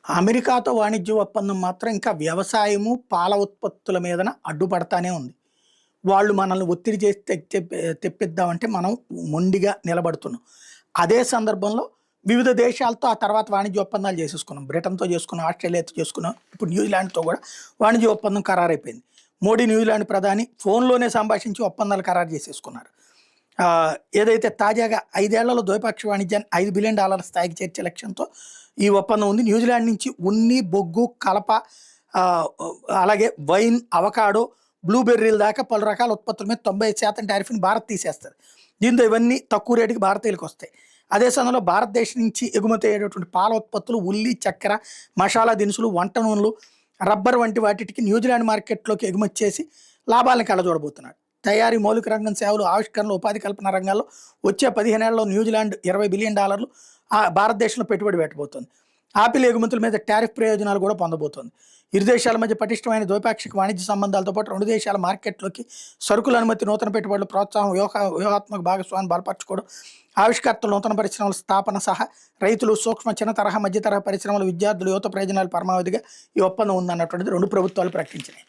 అమెరికాతో వాణిజ్య ఒప్పందం మాత్రం ఇంకా వ్యవసాయము, పాల ఉత్పత్తుల మీదన అడ్డుపడతానే ఉంది. వాళ్ళు మనల్ని ఒత్తిడి చేసి తెప్పిద్దామంటే మనం మొండిగా నిలబడుతున్నాం. అదే సందర్భంలో వివిధ దేశాలతో ఆ తర్వాత వాణిజ్య ఒప్పందాలు చేసేసుకున్నాం. బ్రిటన్‌తో చేసుకున్నాం, ఆస్ట్రేలియాతో చేసుకున్నాం. ఇప్పుడు న్యూజిలాండ్‌తో కూడా వాణిజ్య ఒప్పందం ఖరారైపోయింది. మోడీ న్యూజిలాండ్ ప్రధాని ఫోన్‌లోనే సంభాషించి ఒప్పందాలు ఖరారు చేసేసుకున్నారు. ఏదైతే తాజాగా 5 ఏళ్లలో ద్వైపాక్షిక వాణిజ్యాన్ని $5 బిలియన్ స్థాయికి చేర్చే లక్ష్యంతో ఈ ఒప్పందం ఉంది. న్యూజిలాండ్ నుంచి ఉన్ని, బొగ్గు, కలప, ఆహ్, అలాగే వైన్, అవకాడో, బ్లూబెర్రీల దాకా పలు రకాల ఉత్పత్తుల మీద 95% టారిఫ్‌ని భారత్ తీసేస్తది. దీంతో ఇవన్నీ తక్కువ రేటుకి భారతీయులకొస్తాయి. అదే సమయంలో భారతదేశం నుంచి ఎగుమతి అయ్యేటటువంటి పాల ఉత్పత్తులు, ఉల్లి, చక్కెర, మసాలా దినుసులు, వంట నూనెలు, రబ్బర్ వంటి వాటికి న్యూజిలాండ్ మార్కెట్‌లోకి ఎగుమతి చేసి లాభాలను కళ్ళజోడబోతున్నాడు. తయారీ, మౌలిక రంగం, సేవలు, ఆవిష్కరణలు, ఉపాధి కల్పన రంగాల్లో వచ్చే 15 ఏళ్లలో న్యూజిలాండ్ $20 బిలియన్ భారతదేశంలో పెట్టుబడి పెట్టబోతోంది. ఆపిల్ ఎగుమతుల మీద టారిఫ్ ప్రయోజనాలు కూడా పొందబోతోంది. ఇరు దేశాల మధ్య పటిష్టమైన ద్వైపాక్షిక వాణిజ్య సంబంధాలతో పాటు రెండు దేశాల మార్కెట్లోకి సరుకుల అనుమతి, నూతన పెట్టుబడుల ప్రోత్సాహం, వ్యూహాత్మక భాగస్వామ్యం బలపరచుకోవడం, ఆవిష్కర్తలు, నూతన పరిశ్రమల స్థాపన సహా రైతులు, సూక్ష్మ, చిన్న తరహా, మధ్య తరహా పరిశ్రమలు, విద్యార్థులు, యువత ప్రయోజనాలు పరమావధిగా ఈ ఒప్పందం ఉందన్నటువంటిది రెండు ప్రభుత్వాలు ప్రకటించినాయి.